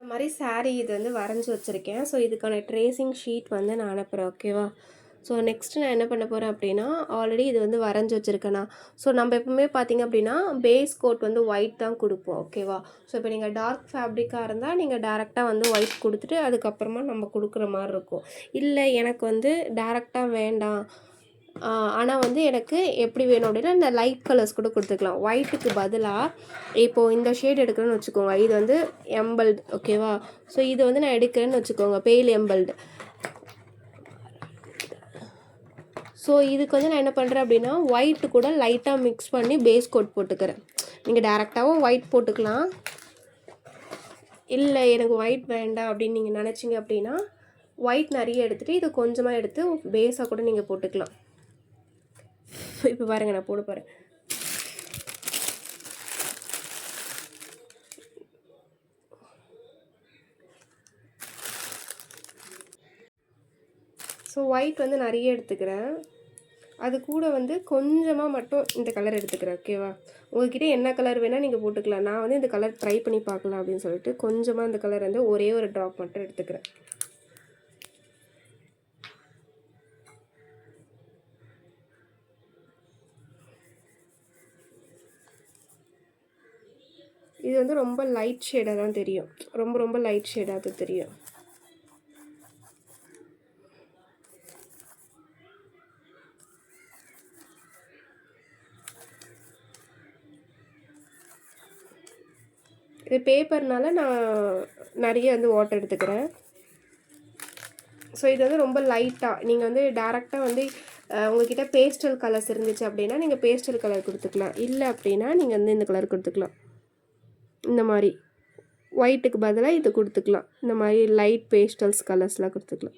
இந்த மாதிரி சாரீ இது வந்து வரைஞ்சி வச்சுருக்கேன். ஸோ இதுக்கான ட்ரேசிங் ஷீட் வந்து நான் அனுப்புகிறேன். ஓகேவா? ஸோ நெக்ஸ்ட்டு நான் என்ன பண்ண போகிறேன் அப்படின்னா, ஆல்ரெடி இது வந்து வரைஞ்சி வச்சுருக்கேண்ணா. ஸோ நம்ம எப்பவுமே பார்த்திங்க அப்படின்னா பேஸ் கோட் வந்து ஒயிட் தான் கொடுப்போம். ஓகேவா? ஸோ இப்போ நீங்கள் டார்க் ஃபேப்ரிக்காக இருந்தால் நீங்கள் டேரெக்டாக வந்து ஒயிட் கொடுத்துட்டு அதுக்கப்புறமா நம்ம கொடுக்குற மாதிரி இருக்கும். இல்லை எனக்கு வந்து டேரெக்டாக வேண்டாம், ஆனால் வந்து எனக்கு எப்படி வேணும் அப்படின்னா இந்த லைட் கலர்ஸ் கூட கொடுத்துக்கலாம். ஒயிட்டுக்கு பதிலாக இப்போது இந்த ஷேட் எடுக்கிறேன்னு வச்சுக்கோங்க. இது வந்து எம்பல்டு. ஓகேவா? ஸோ இது வந்து நான் எடுக்கிறேன்னு வச்சுக்கோங்க, பெயில் எம்பல்டு. ஸோ இதுக்கு வந்து நான் என்ன பண்ணுறேன் அப்படின்னா ஒயிட்டு கூட லைட்டாக மிக்ஸ் பண்ணி பேஸ் கோட் போட்டுக்கிறேன். நீங்கள் டேரெக்டாகவும் ஒயிட் போட்டுக்கலாம். இல்லை எனக்கு ஒயிட் வேண்டாம் அப்படின்னு நீங்கள் நினச்சிங்க அப்படின்னா ஒயிட் நிறைய எடுத்துகிட்டு இது கொஞ்சமாக எடுத்து பேஸாக கூட நீங்கள் போட்டுக்கலாம். இப்போ பாருங்கள், நான் போட போகிறேன். ஸோ ஒயிட் வந்து நிறைய எடுத்துக்கிறேன். அது கூட வந்து கொஞ்சமாக மட்டும் இந்த கலர் எடுத்துக்கிறேன். ஓகேவா? உங்கள்கிட்ட என்ன கலர் வேணால் நீங்கள் போட்டுக்கலாம். நான் வந்து இந்த கலர் ட்ரை பண்ணி பார்க்கலாம் அப்படின்னு சொல்லிட்டு கொஞ்சமாக இந்த கலர் வந்து ஒரே ஒரு ட்ராப் மட்டும் எடுத்துக்கிறேன். இது வந்து ரொம்ப லைட் ஷேடாக தான் தெரியும். ரொம்ப லைட் ஷேடாக தான் தெரியும். இது பேப்பர்னால நான் நிறைய வந்து வாட்டர் எடுத்துக்கிறேன். ஸோ இது வந்து ரொம்ப லைட்டாக நீங்கள் வந்து டேரெக்டாக வந்து உங்கள்கிட்ட பேஸ்டல் கலர்ஸ் இருந்துச்சு அப்படின்னா நீங்கள் பேஸ்டல் கலர் கொடுத்துக்கலாம். இல்லை அப்படின்னா நீங்கள் வந்து இந்த கலர் கொடுத்துக்கலாம். இந்த மாதிரி ஒயிட்டுக்கு பதிலாக இது கொடுத்துக்கலாம். இந்த மாதிரி லைட் பேஸ்டல்ஸ் கலர்ஸ்லாம் கொடுத்துக்கலாம்.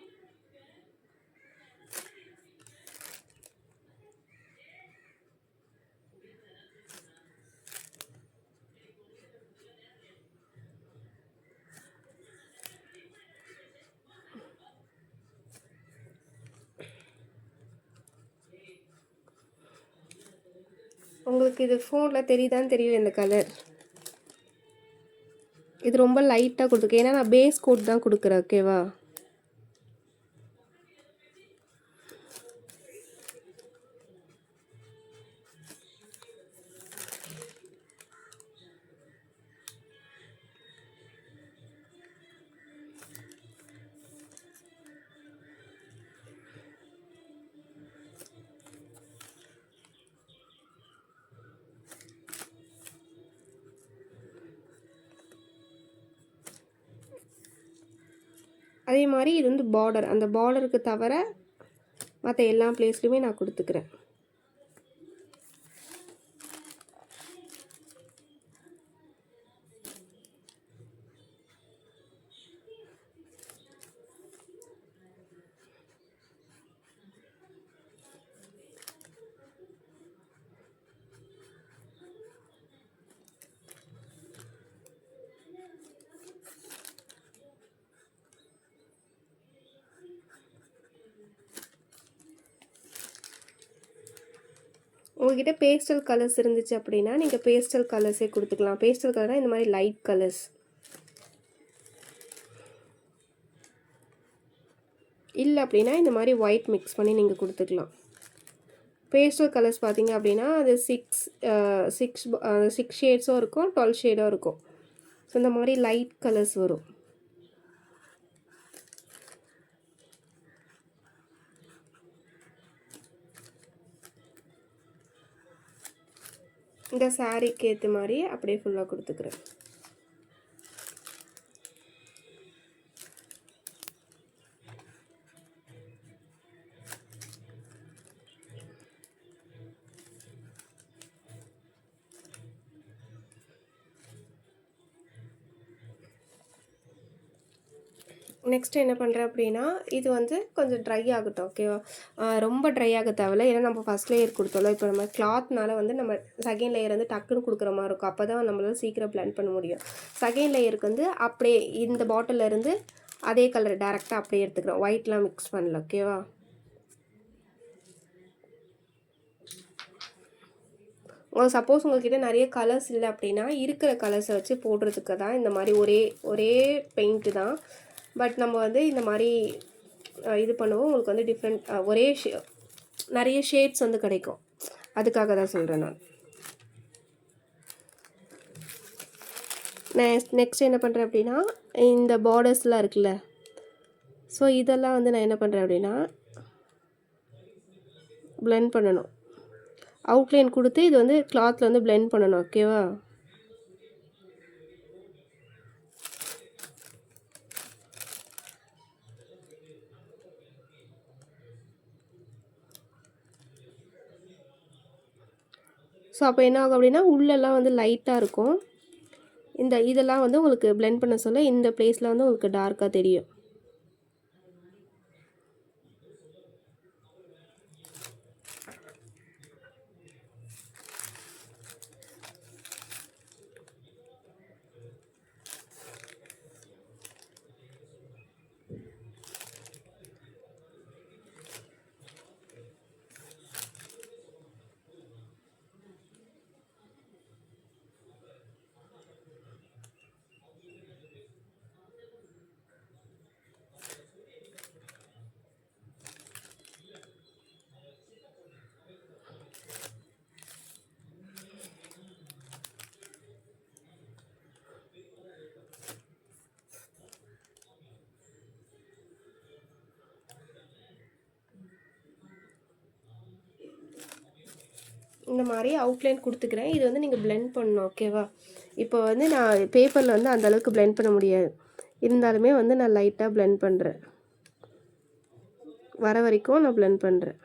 உங்களுக்கு இது ஃபோனில் தெரியுதான்னு தெரியல இந்த கலர். இது ரொம்ப லைட்டாக கொடுத்துருக்கேன், ஏன்னா நான் பேஸ் கோட் தான் கொடுக்குறேன். ஓகேவா? அதே மாதிரி இது வந்து பார்டர், அந்த பார்டருக்கு தவிர மற்ற எல்லா பிளேஸ்லையுமே நான் கொடுத்துக்கிறேன். உங்கள்கிட்ட பேஸ்டல் கலர்ஸ் இருந்துச்சு அப்படின்னா நீங்கள் பேஸ்டல் கலர்ஸே கொடுத்துக்கலாம். பேஸ்டல் கலர்னால் இந்த மாதிரி லைட் கலர்ஸ். இல்லை அப்படின்னா இந்த மாதிரி ஒயிட் மிக்ஸ் பண்ணி நீங்கள் கொடுத்துக்கலாம். பேஸ்டல் கலர்ஸ் பார்த்தீங்க அப்படின்னா அது சிக்ஸ் ஷேட்ஸும் இருக்கும், 12 ஷேடும் இருக்கும். ஸோ இந்த மாதிரி லைட் கலர்ஸ் வரும். இந்த சாரீக்கு ஏற்ற மாதிரி அப்படியே ஃபுல்லாக கொடுத்துக்கிறேன். நெக்ஸ்ட்டு என்ன பண்ணுறேன் அப்படின்னா இது வந்து கொஞ்சம் ட்ரை ஆகட்டும். ஓகேவா? ரொம்ப ட்ரை ஆக தேவையில்ல, ஏன்னா நம்ம ஃபஸ்ட் லேயர் கொடுத்தோம்ல. இப்போ நம்ம கிளாத்னால வந்து நம்ம செகண்ட் லேயர் வந்து டக்குன்னு கொடுக்குற மாதிரி இருக்கும். அப்போ தான் நம்மளால் சீக்கிரம் பிளான் பண்ண முடியும். செகண்ட் லேயருக்கு வந்து அப்படியே இந்த பாட்டிலேருந்து அதே கலர் டேரெக்டாக அப்படியே எடுத்துக்கிறோம். ஒயிட்லாம் மிக்ஸ் பண்ணல. ஓகேவா? சப்போஸ் உங்கள்கிட்ட நிறைய கலர்ஸ் இல்லை அப்படின்னா இருக்கிற கலர்ஸை வச்சு போடுறதுக்கு தான் இந்த மாதிரி ஒரே ஒரே பெயிண்ட்டு தான். பட் நம்ம வந்து இந்த மாதிரி இது பண்ணுவோம், உங்களுக்கு வந்து டிஃப்ரெண்ட் ஒரே நிறைய ஷேட்ஸ் வந்து கிடைக்கும். அதுக்காக தான் சொல்கிறேன் நான். நெக்ஸ்ட் என்ன பண்ணுறேன் அப்படின்னா, இந்த பார்டர்ஸ்லாம் இருக்குல்ல, ஸோ இதெல்லாம் வந்து நான் என்ன பண்ணுறேன் அப்படின்னா பிளெண்ட் பண்ணணும். அவுட்லைன் கொடுத்து இது வந்து கிளாத்தில் வந்து பிளெண்ட் பண்ணணும். ஓகேவா? ஸோ அப்போ என்ன ஆகும் அப்படின்னா உள்ளெல்லாம் வந்து லைட்டாக இருக்கும். இதெல்லாம் வந்து உங்களுக்கு பிளெண்ட் பண்ண சொல்ல இந்த பிளேஸில் வந்து உங்களுக்கு டார்க்காக தெரியும். இந்த மாதிரி அவுட்லைன் கொடுத்துக்கிறேன். இது வந்து நீங்கள் பிளெண்ட் பண்ணணும். ஓகேவா? இப்போ வந்து நான் பேப்பரில் வந்து அந்தளவுக்கு பிளெண்ட் பண்ண முடியாது, இருந்தாலுமே வந்து நான் லைட்டாக பிளெண்ட் பண்ணுறேன். வர வரைக்கும் நான் பிளெண்ட் பண்ணுறேன்.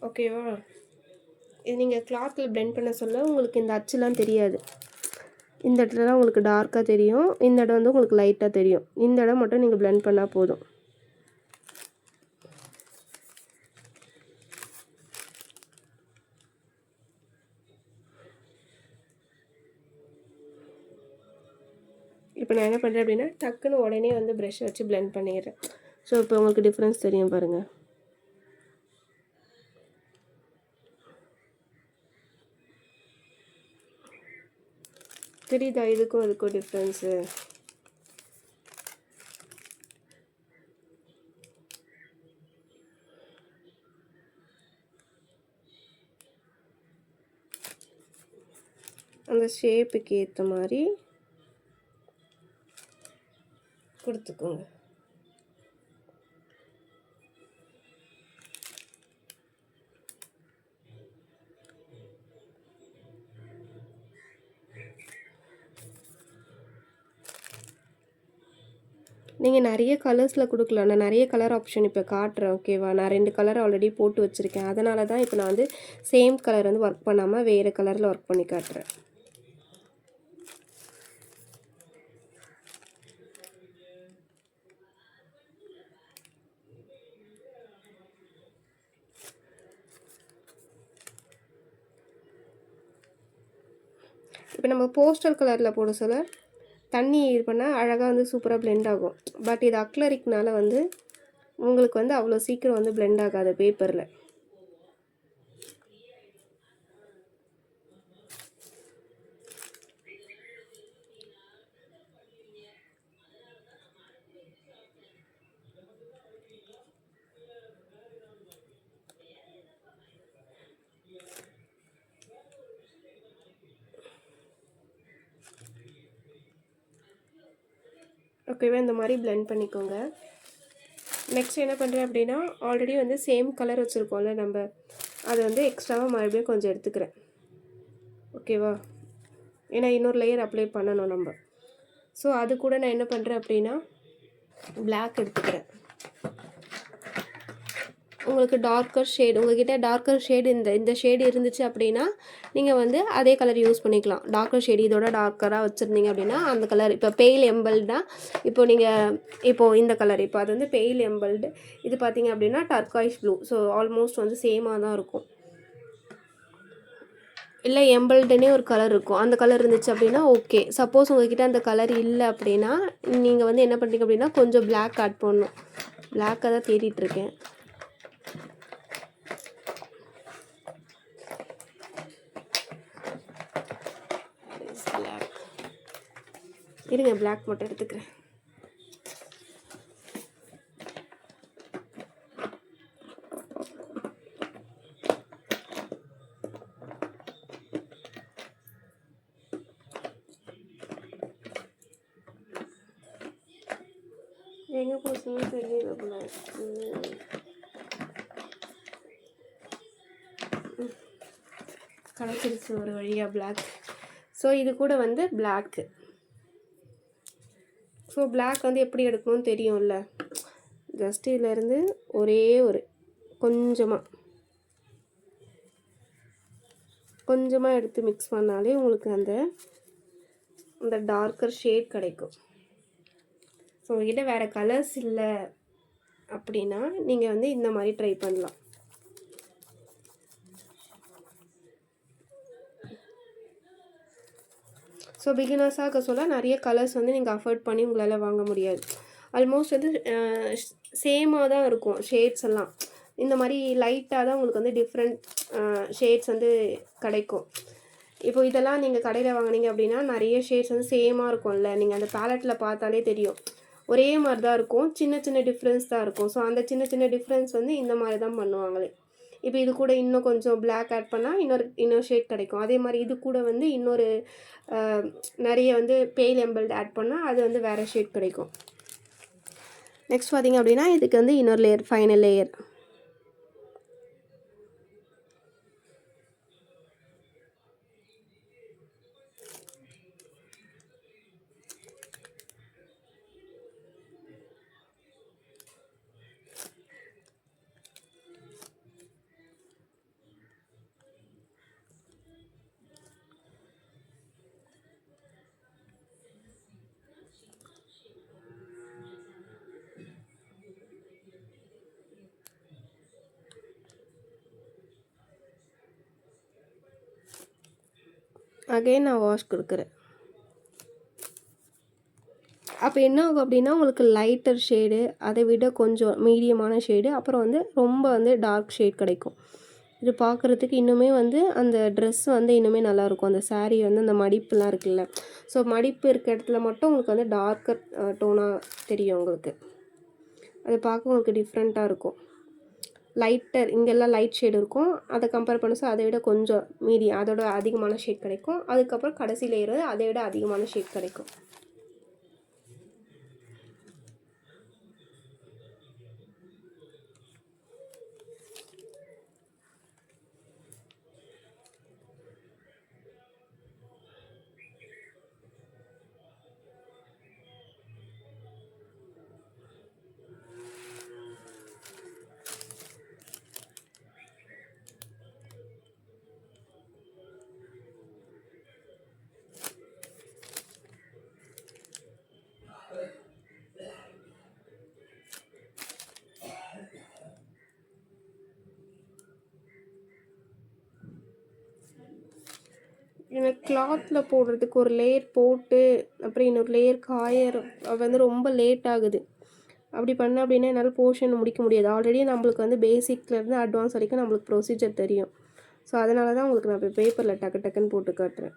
ஓகேவா? இது நீங்கள் கிளாத்தில் பிளெண்ட் பண்ண சொல்ல உங்களுக்கு இந்த அச்சுலாம் தெரியாது. இந்த இடத்துலலாம் உங்களுக்கு டார்க்காக தெரியும், இந்த இடம் வந்து உங்களுக்கு லைட்டாக தெரியும். இந்த இடம் மட்டும் நீங்கள் பிளெண்ட் பண்ணால் போதும். இப்போ நான் என்ன பண்ணுறேன் அப்படின்னா டக்குன்னு உடனே வந்து ப்ரஷ் வச்சு பிளெண்ட் பண்ணிடுறேன். ஸோ இப்போ உங்களுக்கு டிஃப்ரென்ஸ் தெரியும் பாருங்கள். தெரியுதா இதுக்கும் அதுக்கும் டிஃப்ரென்ஸு? அந்த ஷேப்புக்கு ஏற்ற மாதிரி கொடுத்துக்கோங்க. நீங்கள் நிறைய கலர்ஸில் கொடுக்கலாம். நான் நிறைய கலர் ஆப்ஷன் இப்போ காட்டுறேன். ஓகேவா? நான் 2 கலர் ஆல்ரெடி போட்டு வச்சுருக்கேன். அதனால தான் இப்போ நான் வந்து சேம் கலர் வந்து ஒர்க் பண்ணாமல் வேறு கலரில் ஒர்க் பண்ணி காட்டுறேன். இப்போ நம்ம போஸ்டல் கலரில் போட சொல்ல தண்ணி இது பண்ணால் அழகாக வந்து சூப்பராக பிளெண்ட் ஆகும். பட் இது அக்லரிக்னால வந்து உங்களுக்கு வந்து அவ்வளோ சீக்கிரம் வந்து பிளெண்ட் ஆகாது பேப்பரில். ஓகேவா? இந்த மாதிரி பிளெண்ட் பண்ணிக்கோங்க. நெக்ஸ்ட் என்ன பண்ணுறேன் அப்படின்னா ஆல்ரெடி வந்து சேம் கலர் வச்சுருக்கோம்ல நம்ம, அதை வந்து எக்ஸ்ட்ராவாக மறுபடியும் கொஞ்சம் எடுத்துக்கிறேன். ஓகேவா? ஏன்னா இன்னொரு லேயர் அப்ளை பண்ணணும் நம்ம. ஸோ அது கூட நான் என்ன பண்ணுறேன் அப்படின்னா பிளாக் எடுத்துக்கிறேன். உங்களுக்கு டார்க்கர் ஷேடு உங்கள்கிட்ட டார்க்கர் ஷேடு இந்த ஷேடு இருந்துச்சு அப்படின்னா நீங்கள் வந்து அதே கலர் யூஸ் பண்ணிக்கலாம். டார்க்கர் ஷேடு இதோட டார்க்கராக வச்சுருந்தீங்க அப்படின்னா அந்த கலர் இப்போ பெயில் எம்பல்டா இப்போ நீங்கள் இப்போது இந்த கலர் இப்போ அது வந்து பெயில் எம்பல்டு இது பார்த்தீங்க அப்படின்னா டர்காய்ஸ் ப்ளூ. ஸோ ஆல்மோஸ்ட் வந்து சேமாக தான் இருக்கும். இல்லை எம்பல்டுனே ஒரு கலர் இருக்கும், அந்த கலர் இருந்துச்சு அப்படின்னா ஓகே. சப்போஸ் உங்கள்கிட்ட அந்த கலர் இல்லை அப்படின்னா நீங்கள் வந்து என்ன பண்ணுறீங்க அப்படின்னா கொஞ்சம் பிளாக் ஆட் பண்ணணும். பிளாக்காக தான் தேடிட்டுருக்கேன். இருங்க பிளாக் மட்டும் எடுத்துக்கிறேன். எங்கே போச்சுன்னு தெரியல போல. கிடச்சிருச்சு ஒரு வழியாக பிளாக். ஸோ இது கூட வந்து பிளாக்கு. ஸோ பிளாக் வந்து எப்படி எடுக்கணும்னு தெரியும்ல. ஜஸ்ட் இதிலேருந்து ஒரே ஒரு கொஞ்சமாக எடுத்து மிக்ஸ் பண்ணாலே உங்களுக்கு அந்த டார்க்கர் ஷேட் கிடைக்கும். ஸோ உங்கள்கிட்ட வேறு கலர்ஸ் இல்லை அப்படின்னா நீங்கள் வந்து இந்த மாதிரி ட்ரை பண்ணலாம். ஸோ பிகினர்ஸாக சொல்ல நிறைய கலர்ஸ் வந்து நீங்கள் அஃபோர்ட் பண்ணி உங்களால் வாங்க முடியாது. ஆல்மோஸ்ட் வந்து சேமாக தான் இருக்கும் ஷேட்ஸ் எல்லாம். இந்த மாதிரி லைட்டாக தான் உங்களுக்கு வந்து டிஃப்ரெண்ட் ஷேட்ஸ் வந்து கிடைக்கும். இப்போ இதெல்லாம் நீங்கள் கடையில் வாங்கினீங்க அப்படின்னா நிறைய ஷேட்ஸ் வந்து சேமாக இருக்கும்ல. நீங்கள் அந்த பேலட்டில் பார்த்தாலே தெரியும் ஒரே மாதிரி தான் இருக்கும், சின்ன சின்ன டிஃப்ரென்ஸ் தான் இருக்கும். ஸோ அந்த சின்ன சின்ன டிஃப்ரென்ஸ் வந்து இந்த மாதிரி தான் பண்ணுவாங்களே. இப்போ இது கூட இன்னும் கொஞ்சம் பிளாக் ஆட் பண்ணால் இன்னொரு ஷேட் கிடைக்கும். அதே மாதிரி இது கூட வந்து இன்னொரு நிறைய வந்து பெயில் எம்பல்டு ஆட் பண்ணால் அது வந்து வேறு ஷேட் கிடைக்கும். நெக்ஸ்ட் பார்த்திங்க அப்படின்னா இதுக்கு வந்து இன்னொரு லேயர், ஃபைனல் லேயர். அகைன் நான் வாஷ் கொடுக்குறேன். அப்போ என்ன ஆகும் அப்படின்னா உங்களுக்கு லைட்டர் ஷேடு, அதை விட கொஞ்சம் மீடியமான ஷேடு, அப்புறம் வந்து ரொம்ப வந்து டார்க் ஷேட் கிடைக்கும். இது பார்க்குறதுக்கு இன்னுமே வந்து அந்த ட்ரெஸ் வந்து இன்னுமே நல்லாயிருக்கும். அந்த சாரீ வந்து அந்த மடிப்புலாம் இருக்குல்ல, ஸோ மடிப்பு இருக்க இடத்துல மட்டும் உங்களுக்கு வந்து டார்க்கர் டோனாக தெரியும் உங்களுக்கு. அது பார்க்க உங்களுக்கு டிஃப்ரெண்ட்டாக இருக்கும். லைட்டர் இங்கெல்லாம் லைட் ஷேடு இருக்கும், அதை கம்பேர் பண்ண அதை விட கொஞ்சம் மீடியம் அதோட அதிகமான ஷேட் கிடைக்கும். அதுக்கப்புறம் கடைசி லேயர் அதை விட அதிகமான ஷேட் கிடைக்கும். எனக்கு கிளாத்தில் போடுறதுக்கு ஒரு லேயர் போட்டு அப்புறம் இன்னொரு லேயர் வந்து ரொம்ப லேட் ஆகுது. அப்படி பண்ண அப்படின்னா என்னால் போர்ஷன் முடிக்க முடியாது. ஆல்ரெடி நம்மளுக்கு வந்து பேசிக்லேருந்து அட்வான்ஸ் வரைக்கும் நம்மளுக்கு ப்ரொசீஜர் தெரியும். ஸோ அதனால தான் உங்களுக்கு நான் இப்போ பேப்பரில் டக்கு டக்குன்னு போட்டு காட்டுறேன்.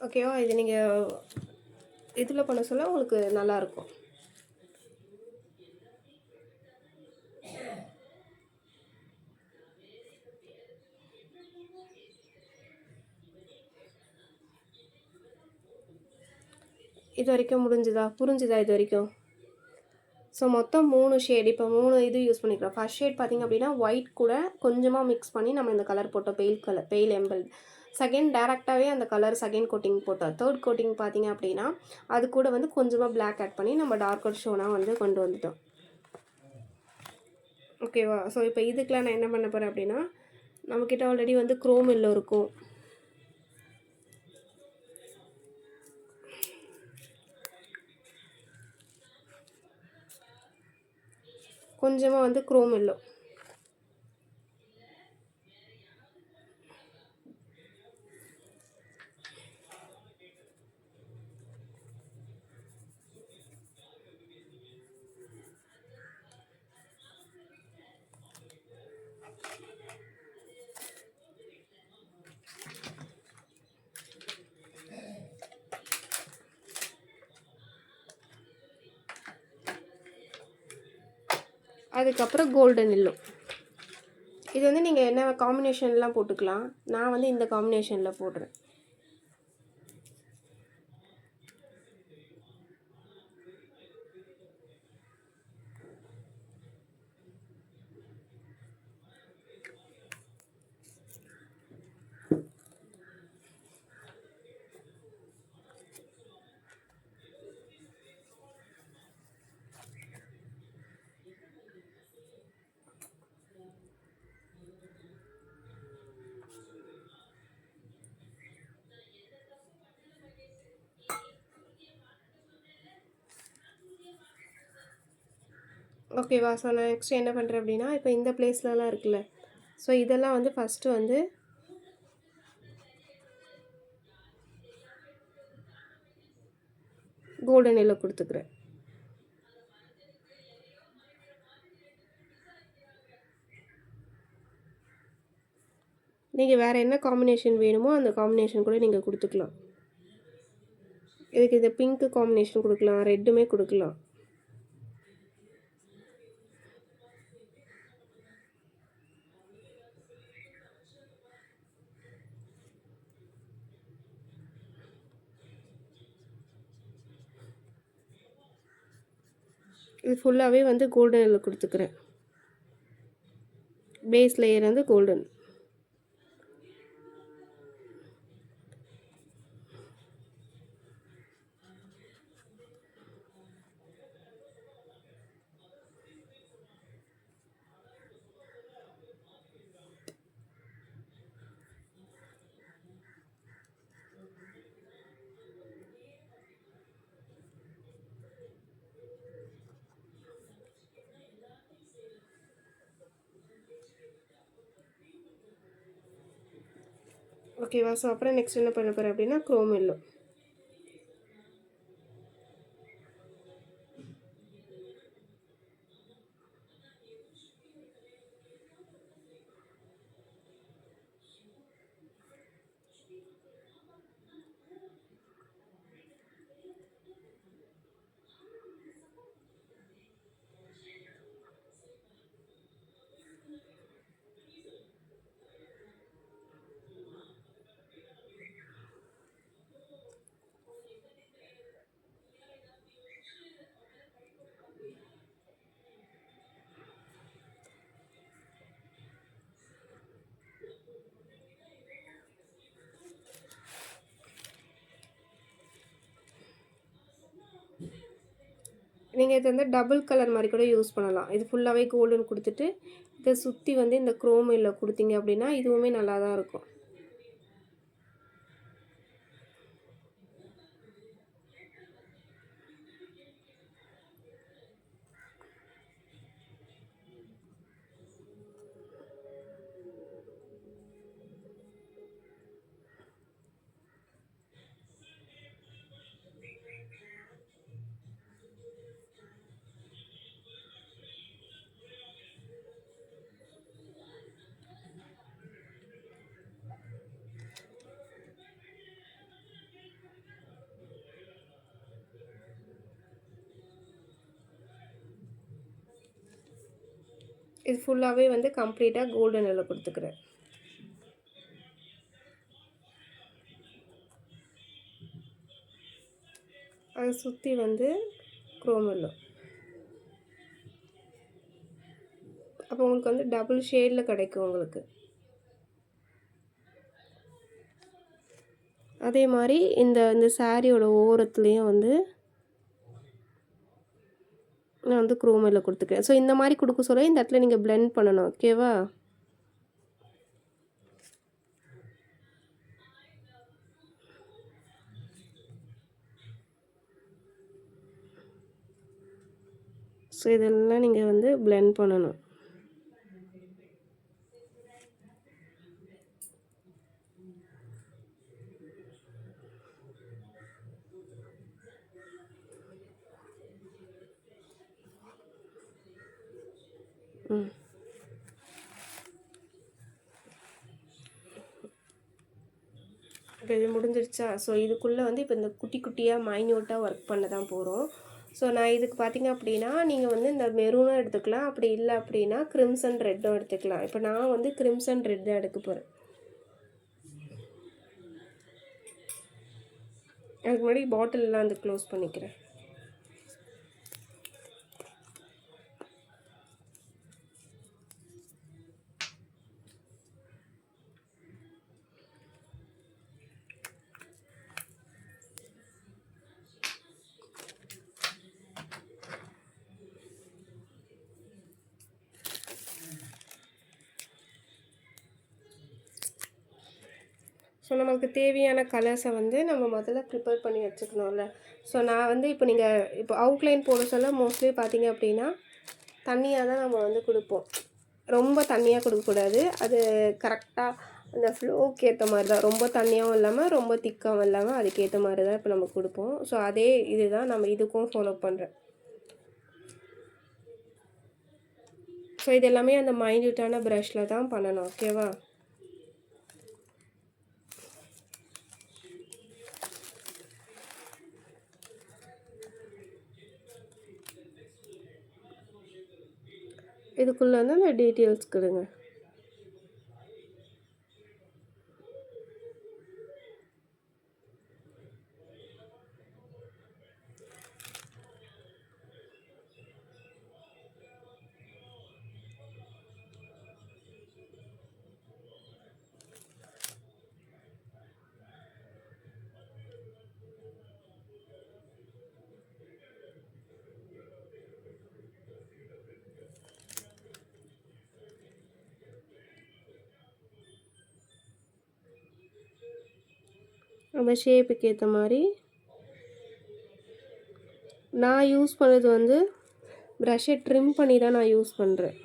ஓகேவா? இது நீங்கள் இதில் பண்ண சொல்ல உங்களுக்கு நல்லாயிருக்கும். இது வரைக்கும் முடிஞ்சுதா? புரிஞ்சுதா இது வரைக்கும்? ஸோ மொத்தம் 3 ஷேட். இப்போ 3 இது யூஸ் பண்ணிக்கலாம். ஃபர்ஸ்ட் ஷேட் பார்த்திங்க அப்படின்னா ஒயிட் கூட கொஞ்சமாக மிக்ஸ் பண்ணி நம்ம இந்த கலர் போட்டோம். பெயில் எம்பல். செகண்ட் டேரெக்டாகவே அந்த கலர் செகண்ட் கோட்டிங் போட்டோம். தேர்ட் கோட்டிங் பார்த்திங்க அப்படின்னா அது கூட வந்து கொஞ்சமாக பிளாக் ஆட் பண்ணி நம்ம டார்க்கர் ஷோனாக வந்து கொண்டு வந்துட்டோம். ஓகேவா? ஸோ இப்போ இதுக்கெலாம் நான் என்ன பண்ண போகிறேன் அப்படின்னா, நம்மக்கிட்ட ஆல்ரெடி வந்து குரோம் எல்லோ இருக்கும். கொஞ்சமாக வந்து குரோம் எல்லோ. அதுக்கப்புறம் கோல்டன் எல்லோ. இது வந்து நீங்கள் என்ன காம்பினேஷன்லாம் போட்டுக்கலாம். நான் வந்து இந்த காம்பினேஷனில் போடுறேன். ஓகேவா? ஸோ நான் நெக்ஸ்ட் என்ன பண்ணுறேன் அப்படின்னா, இப்போ இந்த பிளேஸ்லலாம் இருக்குல்ல, ஸோ இதெல்லாம் வந்து ஃபஸ்ட்டு வந்து கோல்டன் எல்லோ கொடுத்துக்கிறேன். நீங்கள் வேறு என்ன காம்பினேஷன் வேணுமோ அந்த காம்பினேஷன் கூட நீங்கள் கொடுத்துக்கலாம். இதுக்கு இந்த பிங்க்கு காம்பினேஷன் கொடுக்கலாம், ரெட்டுமே கொடுக்கலாம். இது ஃபுல்லாகவே வந்து கோல்டன் எல்லோ கொடுத்துக்கிறேன். பேஸ் லேயர் வந்து கோல்டன். ஓகேவா? ஸோ அப்புறம் நெக்ஸ்ட் என்ன பண்ண போகிறேன் அப்படின்னா குரோம் எல்லோ. நீங்கள் இது வந்து டபுள் கலர் மாதிரி கூட யூஸ் பண்ணலாம். இது ஃபுல்லாகவே கோல்டன் கொடுத்துட்டு இதை சுற்றி வந்து இந்த குரோம் எல்லோ கொடுத்தீங்க அப்படின்னா இதுவுமே நல்லா தான் இருக்கும். இது ஃபுல்லாகவே வந்து கம்ப்ளீட்டாக கோல்டன் எல்லோ கொடுத்துக்கிறேன். அதை சுற்றி வந்து குரோம் எல்லோ. அப்போ உங்களுக்கு வந்து டபுள் ஷேடில் கிடைக்கும் உங்களுக்கு. அதே மாதிரி இந்த இந்த சாரியோட ஓரத்துலேயும் வந்து நான் வந்து குரோம் எல்லோ கொடுத்துக்கிறேன். ஸோ இந்த மாதிரி கொடுக்க சொல்ல இந்த இடத்துல நீங்கள் பிளெண்ட் பண்ணணும். ஓகேவா? ஸோ இதெல்லாம் நீங்கள் வந்து பிளெண்ட் பண்ணணும். இப்போ இது முடிஞ்சிருச்சா? ஸோ இதுக்குள்ளே வந்து இப்போ இந்த குட்டி குட்டியாக மைன்யூட்டாக ஒர்க் பண்ண தான் போகிறோம். ஸோ நான் இதுக்கு பார்த்திங்க அப்படின்னா நீங்கள் வந்து இந்த மெரூனும் எடுத்துக்கலாம், அப்படி இல்லை அப்படின்னா கிரிம்சன் ரெட்டும் எடுத்துக்கலாம். இப்போ நான் வந்து கிரிம்சன் ரெட் தான் எடுக்க போகிறேன். அதுக்கு முன்னாடி பாட்டிலெலாம் வந்து க்ளோஸ் பண்ணிக்கிறேன். ஸோ நமக்கு தேவையான கலர்ஸை வந்து நம்ம முதல்ல ப்ரிப்பேர் பண்ணி வச்சுக்கணும்ல. ஸோ நான் வந்து இப்போ நீங்கள் இப்போ அவுட்லைன் போட சொல்ல மோஸ்ட்லி பார்த்திங்க அப்படின்னா தண்ணியாக தான் நம்ம வந்து கொடுப்போம். ரொம்ப தண்ணியாக கொடுக்கக்கூடாது. அது கரெக்டாக அந்த ஃப்ளோக்கு ஏற்ற மாதிரி தான். ரொம்ப தண்ணியாகவும் இல்லாமல் ரொம்ப திக்காகவும் இல்லாமல் அதுக்கேற்ற மாதிரி தான் இப்போ நம்ம கொடுப்போம். ஸோ அதே இது தான் நம்ம இதுக்கும் ஃபாலோ பண்ணுறேன். ஸோ இது எல்லாமே அந்த மைன்யூட்டான ப்ரஷில் தான் பண்ணணும். ஓகேவா? இதுக்குள்ளே வந்து அந்த டீட்டெயில்ஸ் கொடுங்க. அந்த ஷேப்புக்கு ஏற்ற மாதிரி நான் யூஸ் பண்ணது வந்து ப்ரஷ்ஷை ட்ரிம் பண்ணி தான் நான் யூஸ் பண்ணுறேன்.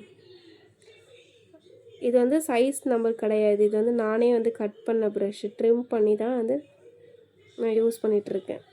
இது வந்து சைஸ் நம்பர் கிடையாது. இது வந்து நானே வந்து கட் பண்ண ப்ரஷ்ஷு ட்ரிம் பண்ணி தான் வந்து நான் யூஸ் பண்ணிகிட்ருக்கேன்.